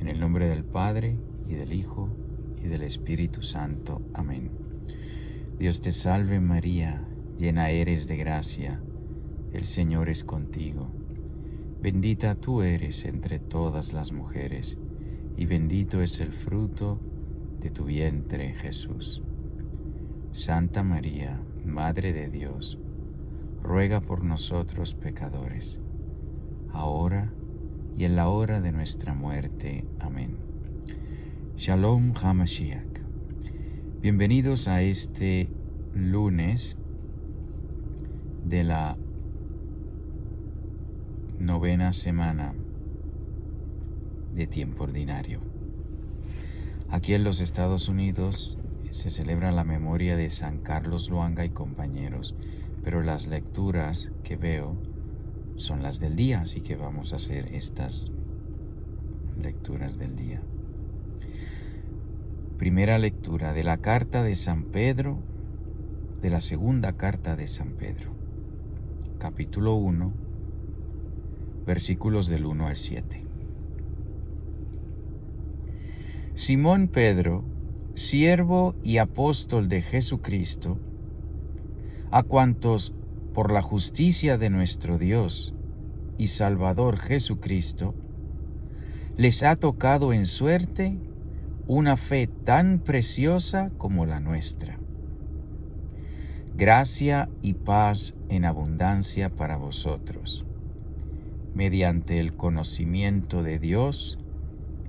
En el nombre del Padre, y del Hijo, y del Espíritu Santo. Amén. Dios te salve María, llena eres de gracia, el Señor es contigo. Bendita tú eres entre todas las mujeres, y bendito es el fruto de tu vientre, Jesús. Santa María, Madre de Dios, ruega por nosotros pecadores, ahora y en la hora de nuestra muerte. Amén. Shalom HaMashiach. Bienvenidos a este lunes de la novena semana de tiempo ordinario. Aquí en los Estados Unidos se celebra la memoria de San Carlos Luanga y compañeros, pero las lecturas que veo son las del día, así que vamos a hacer estas lecturas del día. Primera lectura de la carta de San Pedro, de la segunda carta de San Pedro, capítulo 1, versículos del 1 al 7. Simón Pedro, siervo y apóstol de Jesucristo, a cuantos por la justicia de nuestro Dios y Salvador Jesucristo, les ha tocado en suerte una fe tan preciosa como la nuestra. Gracia y paz en abundancia para vosotros, mediante el conocimiento de Dios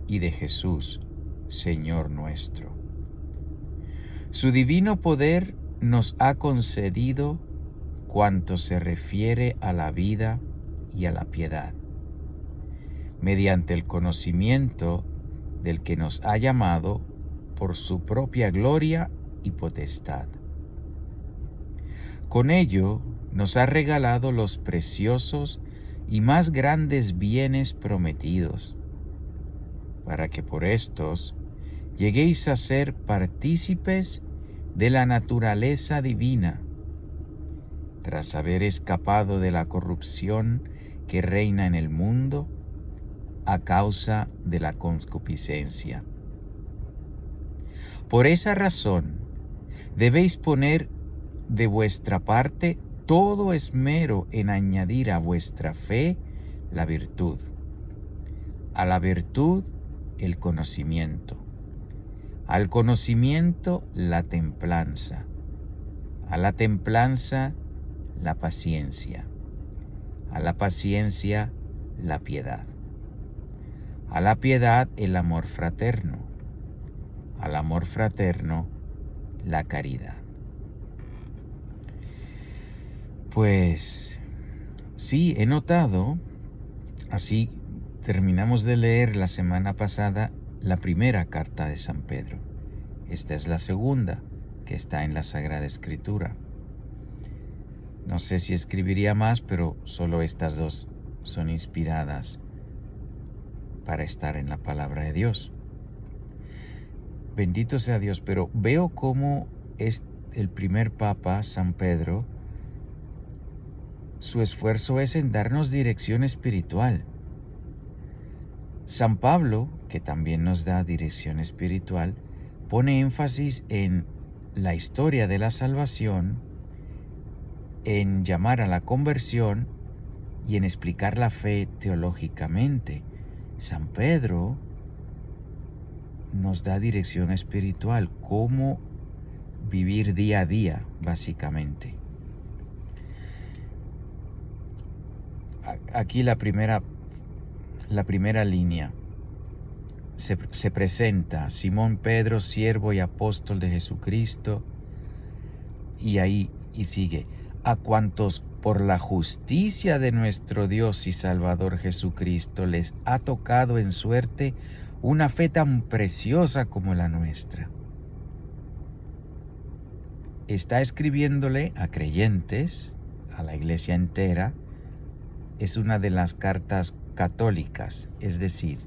y de Jesús, Señor nuestro. Su divino poder nos ha concedido cuanto se refiere a la vida y a la piedad, mediante el conocimiento del que nos ha llamado por su propia gloria y potestad. Con ello nos ha regalado los preciosos y más grandes bienes prometidos, para que por estos lleguéis a ser partícipes de la naturaleza divina, tras haber escapado de la corrupción que reina en el mundo a causa de la concupiscencia. Por esa razón, debéis poner de vuestra parte todo esmero en añadir a vuestra fe la virtud, a la virtud el conocimiento, al conocimiento la templanza, a la templanza la paciencia, a la paciencia la piedad, a la piedad el amor fraterno, al amor fraterno la caridad. Pues sí, he notado, así terminamos de leer la semana pasada la primera carta de San Pedro. Esta es la segunda que está en la Sagrada Escritura. No sé si escribiría más, pero solo estas dos son inspiradas para estar en la palabra de Dios. Bendito sea Dios, pero veo cómo es el primer Papa, San Pedro, su esfuerzo es en darnos dirección espiritual. San Pablo, que también nos da dirección espiritual, pone énfasis en la historia de la salvación, en llamar a la conversión y en explicar la fe teológicamente. San Pedro nos da dirección espiritual, cómo vivir día a día, básicamente. Aquí la primera línea se presenta: Simón Pedro, siervo y apóstol de Jesucristo, y sigue: a cuantos por la justicia de nuestro Dios y Salvador Jesucristo les ha tocado en suerte una fe tan preciosa como la nuestra. Está escribiéndole a creyentes, a la iglesia entera. Es una de las cartas católicas, es decir,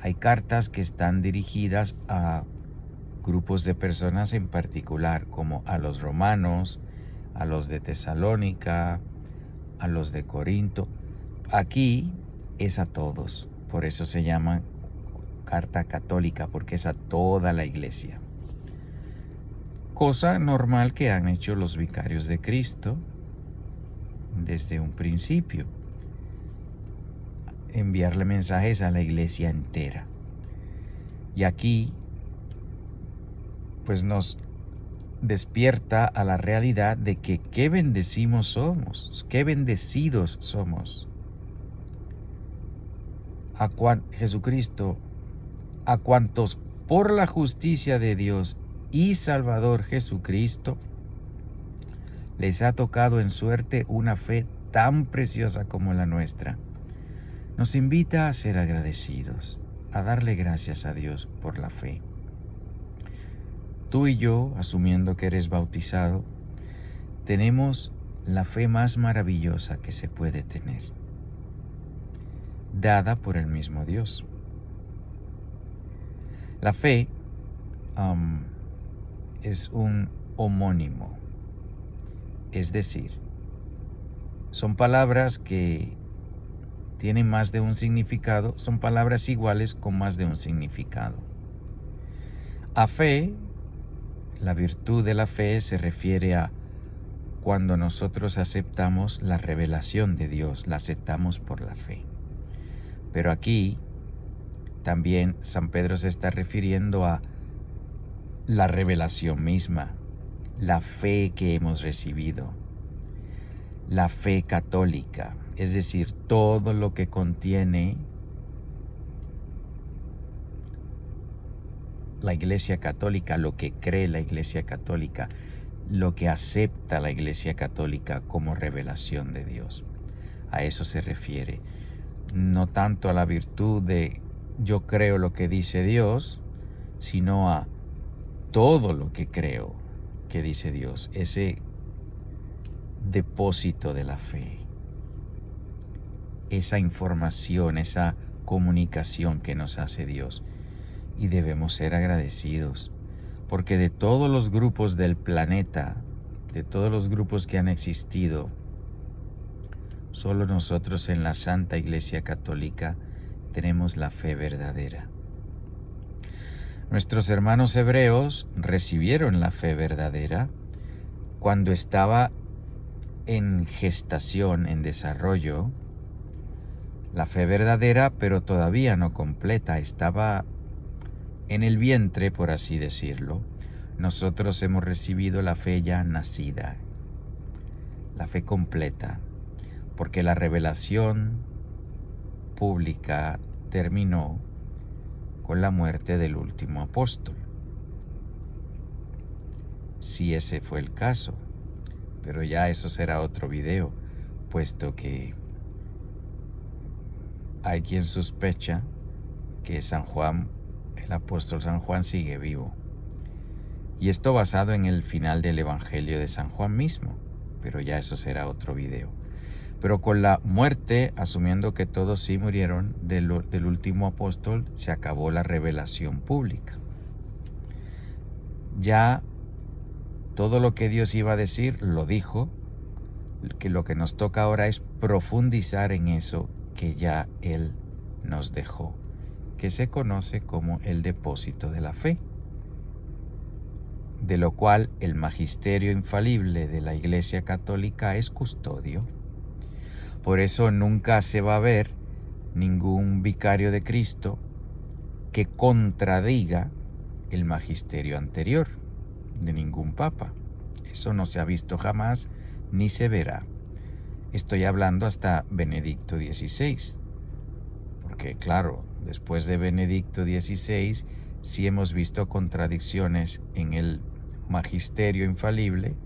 hay cartas que están dirigidas a grupos de personas en particular, como a los romanos, a los de Tesalónica, a los de Corinto. Aquí es a todos, por eso se llaman carta católica porque es a toda la iglesia. Cosa normal que han hecho los vicarios de Cristo desde un principio. Enviarle mensajes a la iglesia entera. Y aquí pues nos despierta a la realidad de que qué bendecidos somos. Jesucristo, a cuantos por la justicia de Dios y Salvador Jesucristo les ha tocado en suerte una fe tan preciosa como la nuestra, nos invita a ser agradecidos, a darle gracias a Dios por la fe. Tú y yo, asumiendo que eres bautizado, tenemos la fe más maravillosa que se puede tener, dada por el mismo Dios. La fe es un homónimo, es decir, son palabras que tienen más de un significado, son palabras iguales con más de un significado. A fe, la virtud de la fe se refiere a cuando nosotros aceptamos la revelación de Dios, la aceptamos por la fe. Pero aquí también San Pedro se está refiriendo a la revelación misma, la fe que hemos recibido, la fe católica, es decir, todo lo que contiene la Iglesia Católica, lo que cree la Iglesia Católica, lo que acepta la Iglesia Católica como revelación de Dios. A eso se refiere, no tanto a la virtud de yo creo lo que dice Dios, sino a todo lo que creo que dice Dios, ese depósito de la fe, esa información, esa comunicación que nos hace Dios. Y debemos ser agradecidos, porque de todos los grupos del planeta, de todos los grupos que han existido, solo nosotros en la Santa Iglesia Católica tenemos la fe verdadera. Nuestros hermanos hebreos recibieron la fe verdadera cuando estaba en gestación, en desarrollo, la fe verdadera, pero todavía no completa, estaba en el vientre, por así decirlo. Nosotros hemos recibido la fe ya nacida, la fe completa, porque la revelación pública terminó con la muerte del último apóstol. Si ese fue el caso, pero ya eso será otro video, puesto que hay quien sospecha que San Juan, el apóstol San Juan, sigue vivo. Y esto basado en el final del Evangelio de San Juan mismo, pero ya eso será otro video. Pero con la muerte, asumiendo que todos sí murieron del último apóstol, se acabó la revelación pública. Ya todo lo que Dios iba a decir, lo dijo, que lo que nos toca ahora es profundizar en eso que ya Él nos dejó, que se conoce como el depósito de la fe, de lo cual el magisterio infalible de la Iglesia Católica es custodio. Por eso nunca se va a ver ningún vicario de Cristo que contradiga el magisterio anterior de ningún papa. Eso no se ha visto jamás ni se verá. Estoy hablando hasta Benedicto XVI, porque claro, después de Benedicto XVI sí hemos visto contradicciones en el magisterio infalible,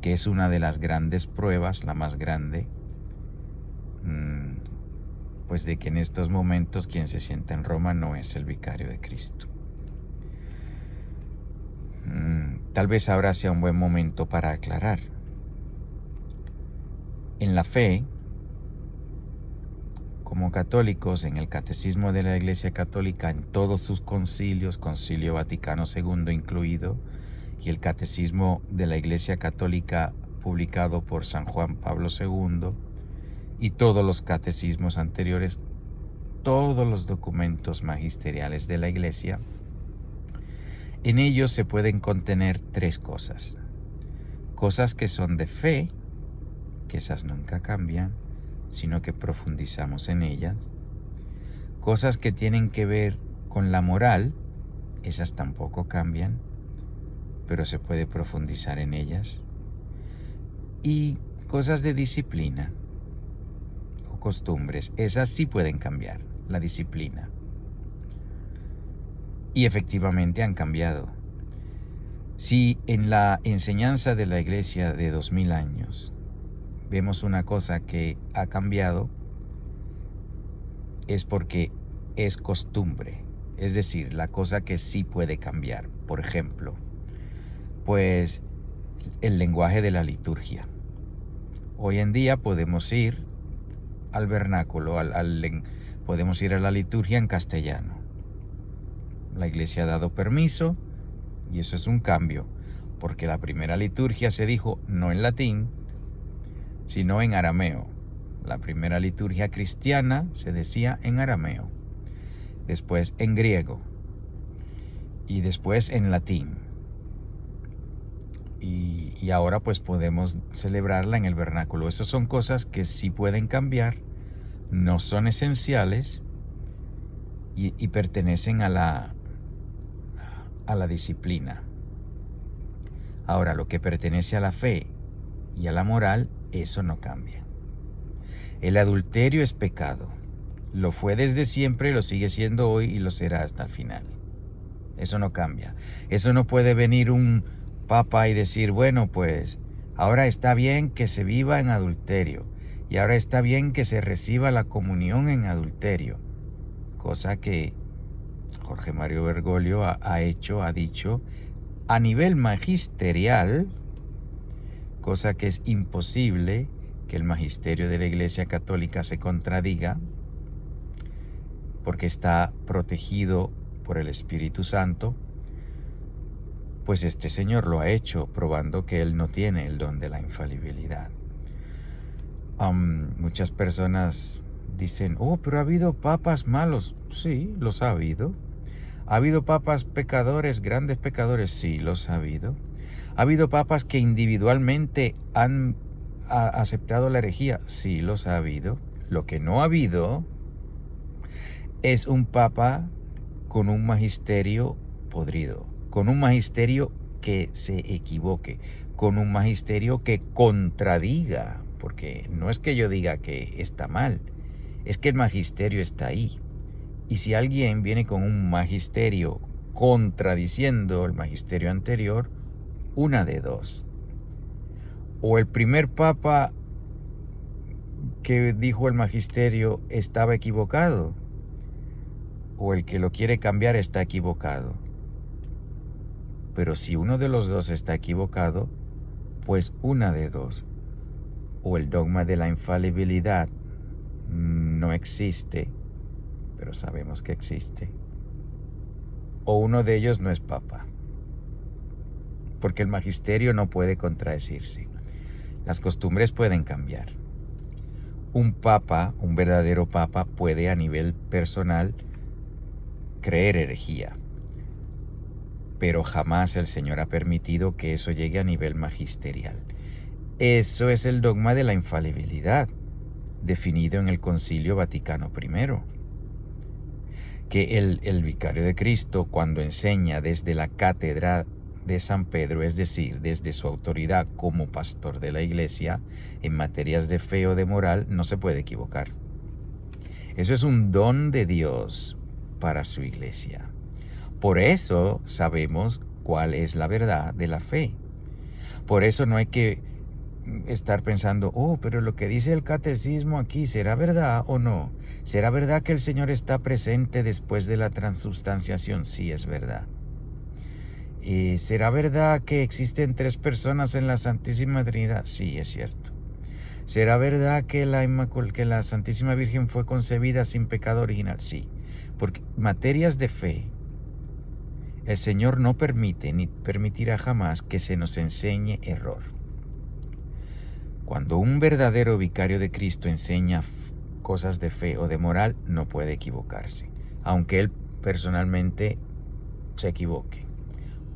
que es una de las grandes pruebas, la más grande, pues de que en estos momentos quien se sienta en Roma no es el vicario de Cristo. Tal vez ahora sea un buen momento para aclarar. En la fe, como católicos, en el Catecismo de la Iglesia Católica, en todos sus concilios, Concilio Vaticano II incluido, y el Catecismo de la Iglesia Católica publicado por San Juan Pablo II, y todos los catecismos anteriores, todos los documentos magisteriales de la Iglesia, en ellos se pueden contener tres cosas. Cosas que son de fe, que esas nunca cambian, sino que profundizamos en ellas. Cosas que tienen que ver con la moral, esas tampoco cambian, pero se puede profundizar en ellas. Y cosas de disciplina o costumbres, esas sí pueden cambiar, la disciplina. Y efectivamente han cambiado. Si en la enseñanza de la Iglesia de 2000 años vemos una cosa que ha cambiado, es porque es costumbre, es decir, la cosa que sí puede cambiar. Por ejemplo, pues el lenguaje de la liturgia. Hoy en día podemos ir al vernáculo, podemos ir a la liturgia en castellano. La Iglesia ha dado permiso y eso es un cambio, porque la primera liturgia se dijo no en latín, sino en arameo. La primera liturgia cristiana se decía en arameo, después en griego y después en latín. Y ahora pues podemos celebrarla en el vernáculo. Esas son cosas que sí pueden cambiar, no son esenciales y pertenecen a la disciplina. Ahora, lo que pertenece a la fe y a la moral, eso no cambia. El adulterio es pecado. Lo fue desde siempre, lo sigue siendo hoy y lo será hasta el final. Eso no cambia. Eso no puede venir un papa y decir, bueno, pues ahora está bien que se viva en adulterio y ahora está bien que se reciba la comunión en adulterio. Cosa que Jorge Mario Bergoglio ha dicho a nivel magisterial, cosa que es imposible que el magisterio de la Iglesia Católica se contradiga, porque está protegido por el Espíritu Santo. Pues este señor lo ha hecho, probando que él no tiene el don de la infalibilidad. Muchas personas dicen, pero ha habido papas malos. Sí, los ha habido. ¿Ha habido papas pecadores, grandes pecadores? Sí, los ha habido. ¿Ha habido papas que individualmente han aceptado la herejía? Sí, los ha habido. Lo que no ha habido es un papa con un magisterio podrido, con un magisterio que se equivoque, con un magisterio que contradiga, porque no es que yo diga que está mal, es que el magisterio está ahí. Y si alguien viene con un magisterio contradiciendo el magisterio anterior, una de dos. O el primer papa que dijo el magisterio estaba equivocado, o el que lo quiere cambiar está equivocado. Pero si uno de los dos está equivocado, pues una de dos. O el dogma de la infalibilidad no existe, pero sabemos que existe. O uno de ellos no es papa, porque el magisterio no puede contradecirse. Las costumbres pueden cambiar. Un papa, un verdadero papa, puede a nivel personal creer herejía, pero jamás el Señor ha permitido que eso llegue a nivel magisterial. Eso es el dogma de la infalibilidad, definido en el Concilio Vaticano I. Que el vicario de Cristo, cuando enseña desde la cátedra de San Pedro, es decir, desde su autoridad como pastor de la Iglesia, en materias de fe o de moral, no se puede equivocar. Eso es un don de Dios para su Iglesia. Por eso sabemos cuál es la verdad de la fe. Por eso no hay que estar pensando, pero lo que dice el catecismo aquí, ¿será verdad o no? ¿Será verdad que el Señor está presente después de la transubstanciación? Sí, es verdad. ¿Será verdad que existen 3 personas en la Santísima Trinidad? Sí, es cierto. ¿Será verdad que la Santísima Virgen fue concebida sin pecado original? Sí, porque materias de fe, el Señor no permite ni permitirá jamás que se nos enseñe error. Cuando un verdadero vicario de Cristo enseña cosas de fe o de moral no puede equivocarse, aunque él personalmente se equivoque,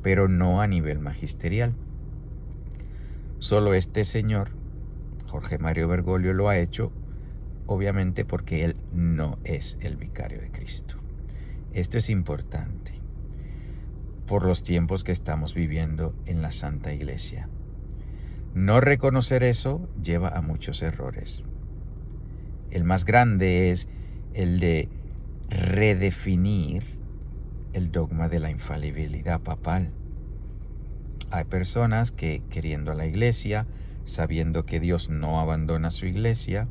pero no a nivel magisterial. Solo este señor, Jorge Mario Bergoglio, lo ha hecho, obviamente porque él no es el vicario de Cristo. Esto es importante por los tiempos que estamos viviendo en la Santa Iglesia. No reconocer eso lleva a muchos errores. El más grande es el de redefinir el dogma de la infalibilidad papal. Hay personas que, queriendo a la iglesia, sabiendo que Dios no abandona su iglesia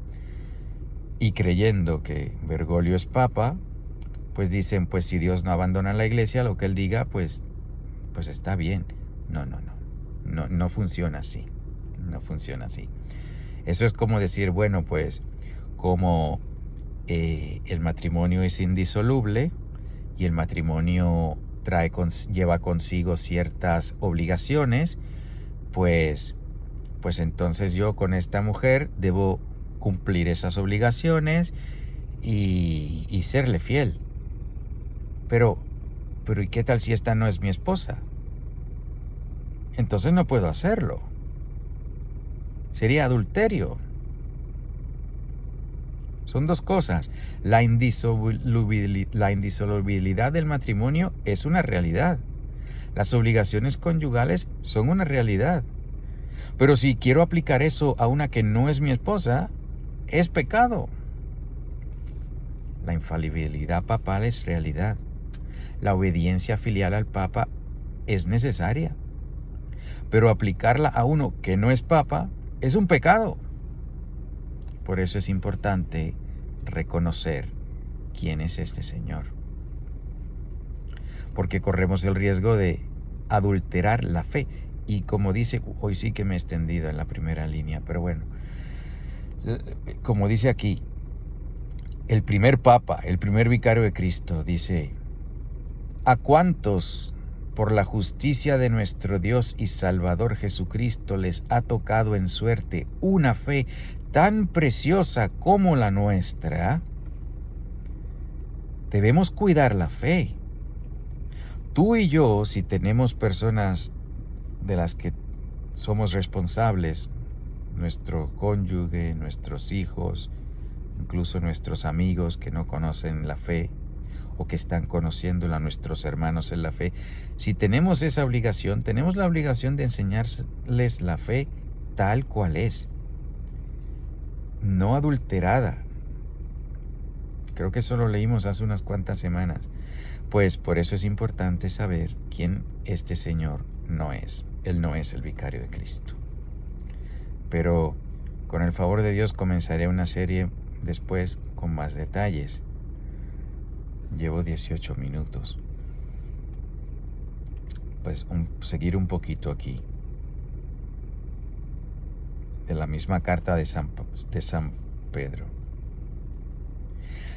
y creyendo que Bergoglio es papa, pues dicen, pues si Dios no abandona la iglesia, lo que él diga, pues está bien. No funciona así. No funciona así. Eso es como decir, bueno, pues como el matrimonio es indisoluble y el matrimonio lleva consigo ciertas obligaciones, pues entonces yo con esta mujer debo cumplir esas obligaciones y serle fiel. Pero ¿y qué tal si esta no es mi esposa? Entonces no puedo hacerlo. Sería adulterio. Son dos cosas. La indisolubilidad del matrimonio es una realidad. Las obligaciones conyugales son una realidad. Pero si quiero aplicar eso a una que no es mi esposa, es pecado. La infalibilidad papal es realidad. La obediencia filial al Papa es necesaria. Pero aplicarla a uno que no es Papa es un pecado. Por eso es importante reconocer quién es este Señor. Porque corremos el riesgo de adulterar la fe. Y como dice, hoy sí que me he extendido en la primera línea, pero bueno, como dice aquí, el primer Papa, el primer vicario de Cristo, dice, ¿a cuántos por la justicia de nuestro Dios y Salvador Jesucristo les ha tocado en suerte una fe tan preciosa como la nuestra? Debemos cuidar la fe. Tú y yo, si tenemos personas de las que somos responsables, nuestro cónyuge, nuestros hijos, incluso nuestros amigos que no conocen la fe o que están conociéndola, nuestros hermanos en la fe, si tenemos esa obligación, tenemos la obligación de enseñarles la fe tal cual es, no adulterada. Creo que eso lo leímos hace unas cuantas semanas. Pues por eso es importante saber quién este Señor no es. Él no es el vicario de Cristo. Pero con el favor de Dios comenzaré una serie después con más detalles. Llevo 18 minutos. Pues seguir un poquito aquí. De la misma carta de San Pedro.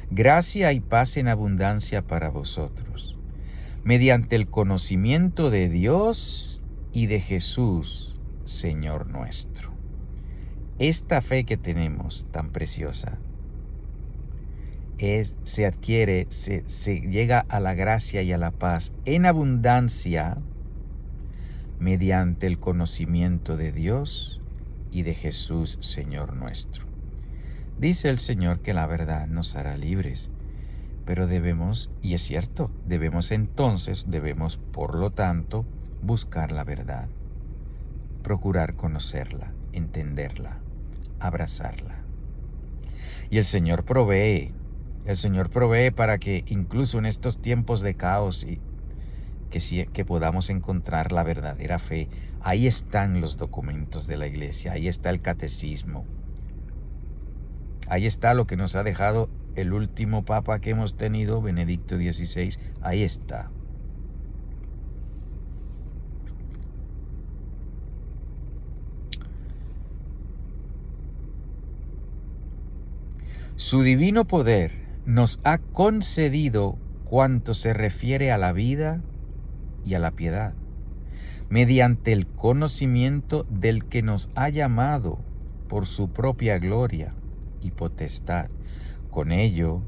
Gracia y paz en abundancia para vosotros, mediante el conocimiento de Dios y de Jesús, Señor nuestro. Esta fe que tenemos tan preciosa se adquiere, se llega a la gracia y a la paz en abundancia mediante el conocimiento de Dios y de Jesús, Señor nuestro. Dice el Señor que la verdad nos hará libres, pero debemos, y es cierto, debemos por lo tanto, buscar la verdad, procurar conocerla, entenderla, abrazarla. Y el Señor provee para que incluso en estos tiempos de caos que podamos encontrar la verdadera fe. Ahí están los documentos de la Iglesia, ahí está el catecismo. Ahí está lo que nos ha dejado el último papa que hemos tenido, Benedicto XVI. Ahí está. Su divino poder nos ha concedido cuanto se refiere a la vida y a la piedad, mediante el conocimiento del que nos ha llamado por su propia gloria y potestad, con ello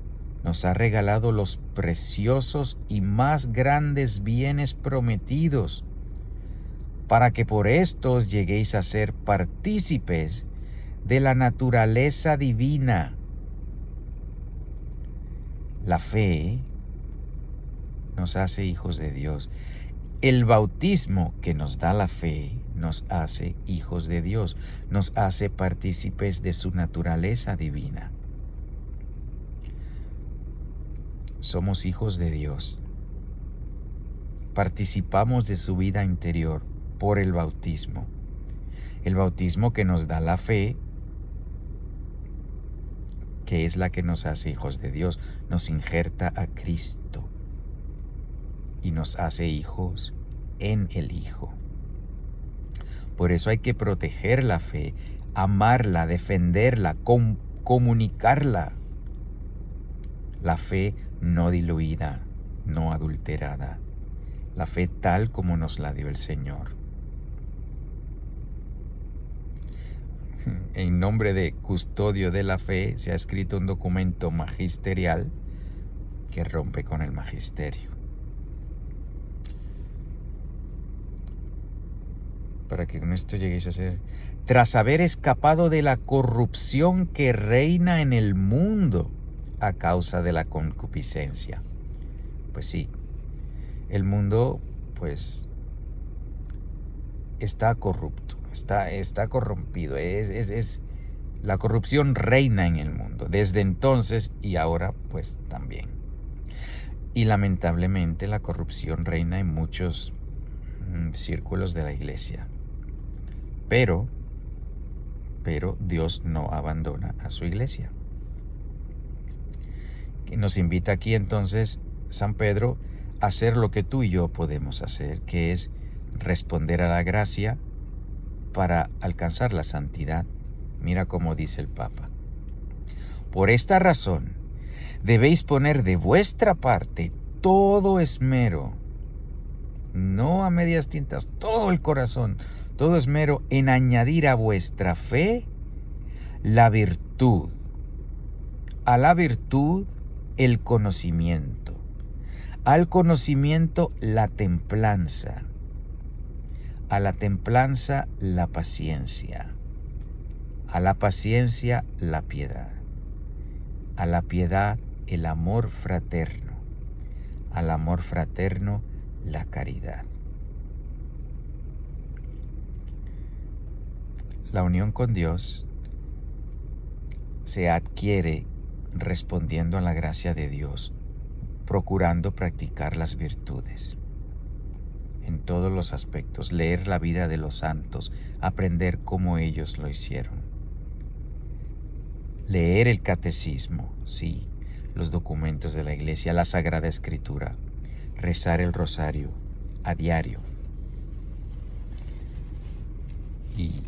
nos ha regalado los preciosos y más grandes bienes prometidos, para que por estos lleguéis a ser partícipes de la naturaleza divina. La fe nos hace hijos de Dios. El bautismo que nos da la fe nos hace hijos de Dios, nos hace partícipes de su naturaleza divina. Somos hijos de Dios. Participamos de su vida interior por el bautismo. El bautismo que nos da la fe, que es la que nos hace hijos de Dios, nos injerta a Cristo y nos hace hijos en el Hijo. Por eso hay que proteger la fe, amarla, defenderla, comunicarla. La fe no diluida, no adulterada. La fe tal como nos la dio el Señor. En nombre de custodio de la fe se ha escrito un documento magisterial que rompe con el magisterio. Para que con esto lleguéis a ser, tras haber escapado de la corrupción que reina en el mundo a causa de la concupiscencia. Pues sí, el mundo pues está corrupto, está corrompido, la corrupción reina en el mundo, desde entonces y ahora pues también. Y lamentablemente la corrupción reina en muchos círculos de la iglesia. Pero Dios no abandona a su iglesia. Nos invita aquí entonces San Pedro a hacer lo que tú y yo podemos hacer, que es responder a la gracia para alcanzar la santidad. Mira cómo dice el Papa. Por esta razón, debéis poner de vuestra parte todo esmero, no a medias tintas, todo el corazón, todo esmero en añadir a vuestra fe la virtud, a la virtud el conocimiento, al conocimiento la templanza, a la templanza la paciencia, a la paciencia la piedad, a la piedad el amor fraterno, al amor fraterno la caridad. La unión con Dios se adquiere respondiendo a la gracia de Dios, procurando practicar las virtudes en todos los aspectos, leer la vida de los santos, aprender cómo ellos lo hicieron, leer el catecismo, sí, los documentos de la iglesia, la Sagrada Escritura, rezar el rosario a diario.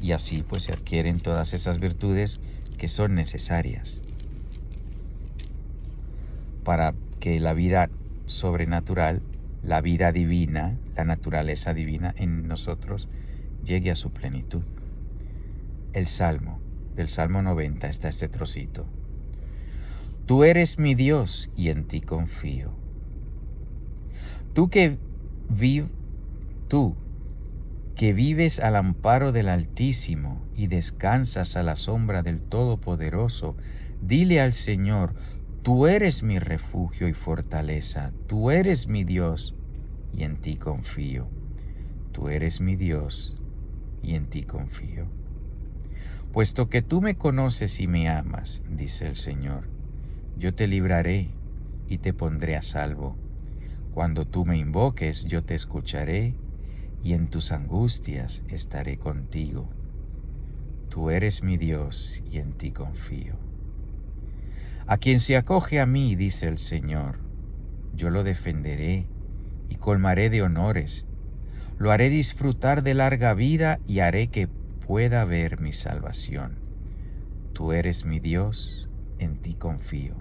Y así pues se adquieren todas esas virtudes que son necesarias para que la vida sobrenatural, la vida divina, la naturaleza divina en nosotros llegue a su plenitud. El Salmo, del Salmo 90 está este trocito. Tú eres mi Dios y en ti confío. Tú que vives al amparo del Altísimo y descansas a la sombra del Todopoderoso, dile al Señor, tú eres mi refugio y fortaleza, tú eres mi Dios y en ti confío. Tú eres mi Dios y en ti confío. Puesto que tú me conoces y me amas, dice el Señor, yo te libraré y te pondré a salvo. Cuando tú me invoques, yo te escucharé y en tus angustias estaré contigo. Tú eres mi Dios y en ti confío. A quien se acoge a mí, dice el Señor, yo lo defenderé y colmaré de honores. Lo haré disfrutar de larga vida y haré que pueda ver mi salvación. Tú eres mi Dios, en ti confío.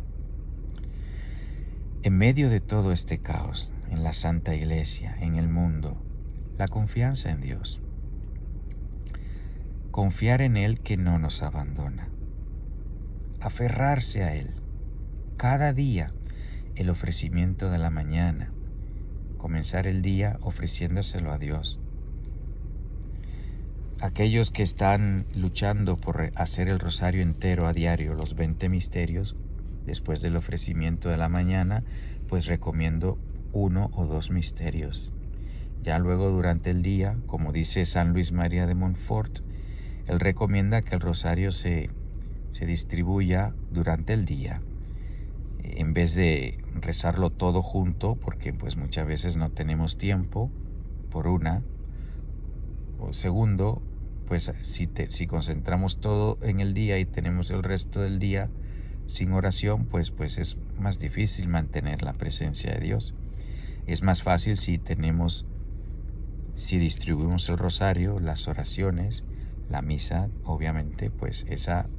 En medio de todo este caos, en la Santa Iglesia, en el mundo, la confianza en Dios. Confiar en Él que no nos abandona. Aferrarse a Él, cada día el ofrecimiento de la mañana, comenzar el día ofreciéndoselo a Dios. Aquellos que están luchando por hacer el rosario entero a diario, los 20 misterios, después del ofrecimiento de la mañana, pues recomiendo 1 o 2 misterios. Ya luego durante el día, como dice San Luis María de Montfort, él recomienda que el rosario se distribuya durante el día, en vez de rezarlo todo junto, porque pues muchas veces no tenemos tiempo, por una. O segundo, pues si concentramos todo en el día y tenemos el resto del día sin oración, pues es más difícil mantener la presencia de Dios. Es más fácil si distribuimos el rosario, las oraciones, la misa, obviamente, pues esa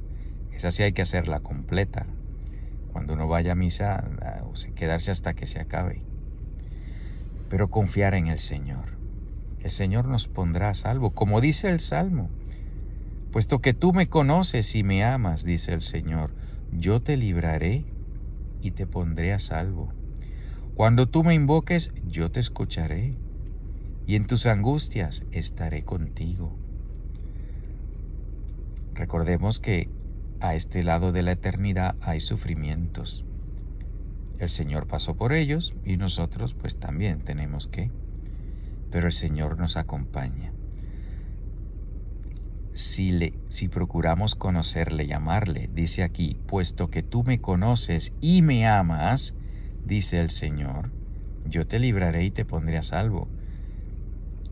sí hay que hacerla completa. Cuando uno vaya a misa, quedarse hasta que se acabe. Pero confiar en el Señor. El Señor nos pondrá a salvo, como dice el Salmo. Puesto que tú me conoces y me amas, dice el Señor, yo te libraré y te pondré a salvo. Cuando tú me invoques, yo te escucharé, y en tus angustias estaré contigo. Recordemos que a este lado de la eternidad hay sufrimientos. El Señor pasó por ellos y nosotros pues también tenemos que. Pero el Señor nos acompaña. Si procuramos conocerle y amarle, dice aquí, puesto que tú me conoces y me amas, dice el Señor, yo te libraré y te pondré a salvo.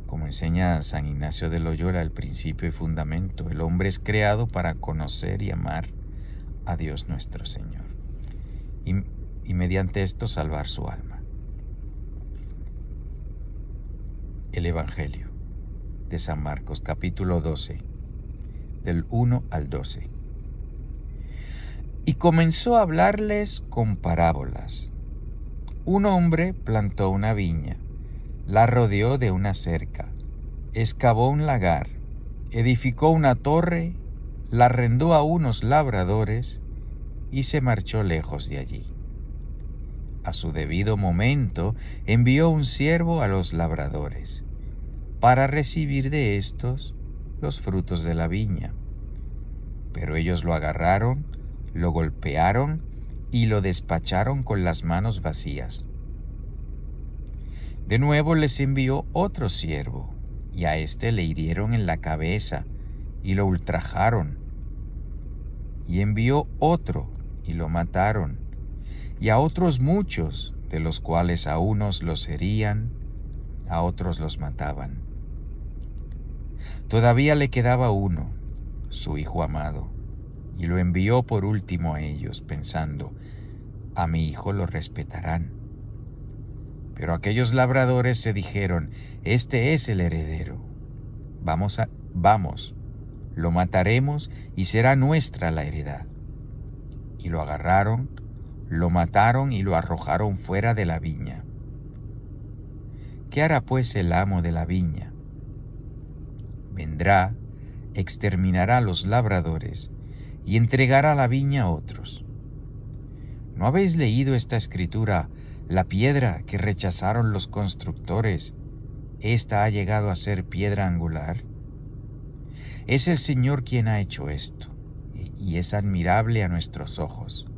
Como enseña San Ignacio de Loyola, el principio y fundamento, el hombre es creado para conocer y amar a Dios nuestro Señor, y mediante esto salvar su alma. El Evangelio de San Marcos, capítulo 12, del 1 al 12. Y comenzó a hablarles con parábolas. Un hombre plantó una viña, la rodeó de una cerca, excavó un lagar, edificó una torre, la arrendó a unos labradores y se marchó lejos de allí. A su debido momento envió un siervo a los labradores para recibir de estos los frutos de la viña. Pero ellos lo agarraron, lo golpearon y lo despacharon con las manos vacías. De nuevo les envió otro siervo, y a éste le hirieron en la cabeza y lo ultrajaron. Y envió otro, y lo mataron, y a otros muchos, de los cuales a unos los herían, a otros los mataban. Todavía le quedaba uno, su hijo amado, y lo envió por último a ellos, pensando, a mi hijo lo respetarán. Pero aquellos labradores se dijeron, este es el heredero. Vamos, lo mataremos y será nuestra la heredad. Y lo agarraron, lo mataron y lo arrojaron fuera de la viña. ¿Qué hará pues el amo de la viña? Vendrá, exterminará a los labradores y entregará la viña a otros. ¿No habéis leído esta escritura? La piedra que rechazaron los constructores, esta ha llegado a ser piedra angular. Es el Señor quien ha hecho esto, y es admirable a nuestros ojos.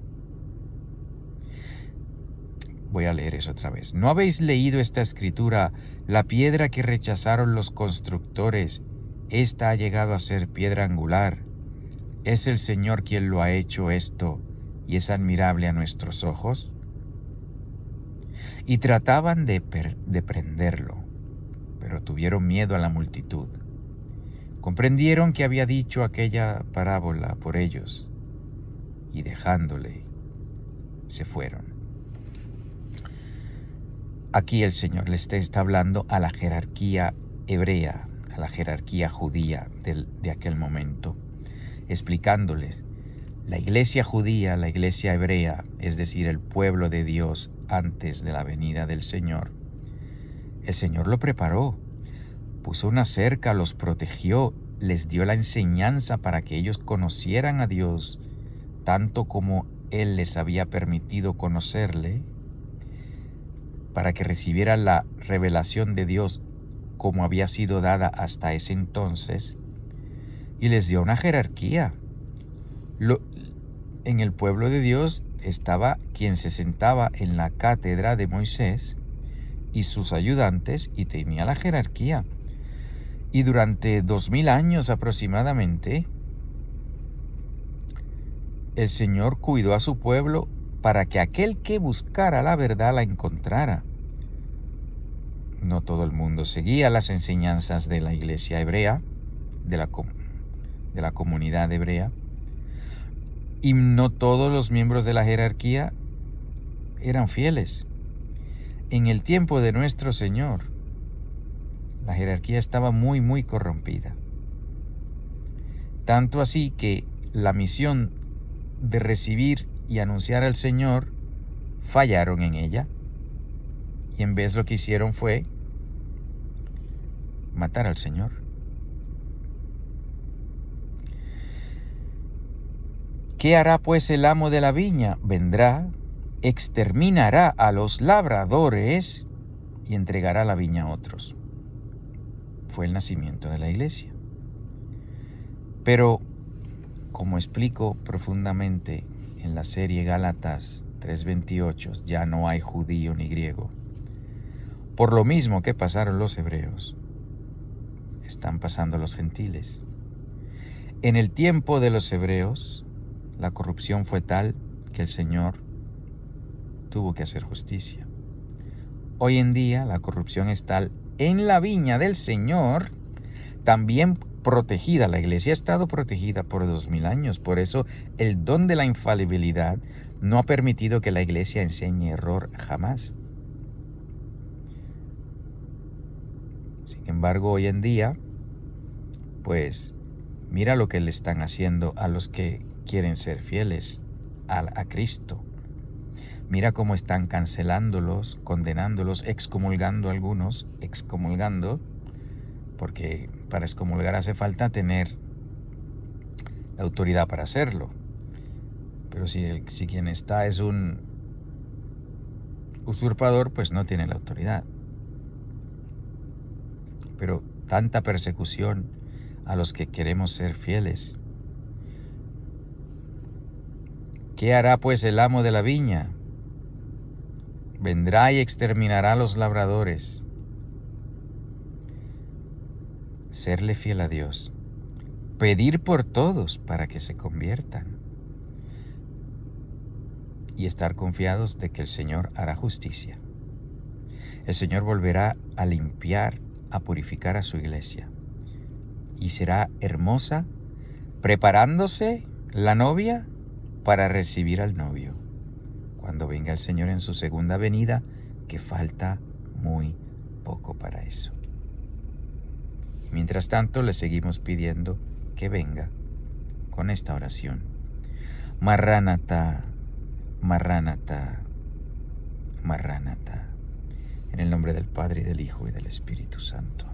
Voy a leer eso otra vez. ¿No habéis leído esta escritura? La piedra que rechazaron los constructores, esta ha llegado a ser piedra angular. Es el Señor quien lo ha hecho esto, y es admirable a nuestros ojos. Y trataban de prenderlo, pero tuvieron miedo a la multitud. Comprendieron que había dicho aquella parábola por ellos, y dejándole, se fueron. Aquí el Señor les está hablando a la jerarquía hebrea, a la jerarquía judía de aquel momento, explicándoles la iglesia judía, la iglesia hebrea, es decir, el pueblo de Dios antes de la venida del Señor. El Señor lo preparó, puso una cerca, los protegió, les dio la enseñanza para que ellos conocieran a Dios tanto como Él les había permitido conocerle, para que recibiera la revelación de Dios como había sido dada hasta ese entonces, y les dio una jerarquía. En el pueblo de Dios estaba quien se sentaba en la cátedra de Moisés y sus ayudantes, y tenía la jerarquía. Y durante 2000 años aproximadamente, el Señor cuidó a su pueblo para que aquel que buscara la verdad la encontrara. No todo el mundo seguía las enseñanzas de la iglesia hebrea, de la comunidad hebrea, y no todos los miembros de la jerarquía eran fieles. En el tiempo de nuestro Señor, la jerarquía estaba muy corrompida. Tanto así que la misión de recibir y anunciar al Señor fallaron en ella, y en vez lo que hicieron fue matar al Señor. ¿Qué hará pues el amo de la viña? Vendrá, exterminará a los labradores y entregará la viña a otros. Fue el nacimiento de la iglesia. Pero, como explico profundamente en la serie Gálatas 3:28, ya no hay judío ni griego. Por lo mismo que pasaron los hebreos, están pasando los gentiles. En el tiempo de los hebreos, la corrupción fue tal que el Señor tuvo que hacer justicia. Hoy en día la corrupción es tal en la viña del Señor, también protegida. La iglesia ha estado protegida por 2000 años. Por eso el don de la infalibilidad no ha permitido que la iglesia enseñe error jamás. Sin embargo, hoy en día, pues mira lo que le están haciendo a los que quieren ser fieles a Cristo. Mira cómo están cancelándolos, condenándolos, excomulgando a algunos, porque para excomulgar hace falta tener la autoridad para hacerlo. Pero si quien está es un usurpador, pues no tiene la autoridad. Pero tanta persecución a los que queremos ser fieles. ¿Qué hará pues el amo de la viña? Vendrá y exterminará a los labradores. Serle fiel a Dios. Pedir por todos para que se conviertan. Y estar confiados de que el Señor hará justicia. El Señor volverá a limpiar, a purificar a su iglesia. Y será hermosa, preparándose la novia para recibir al novio, cuando venga el Señor en su segunda venida, que falta muy poco para eso. Y mientras tanto le seguimos pidiendo que venga con esta oración. Marránata, Marránata, Marránata. En el nombre del Padre, y del Hijo, y del Espíritu Santo.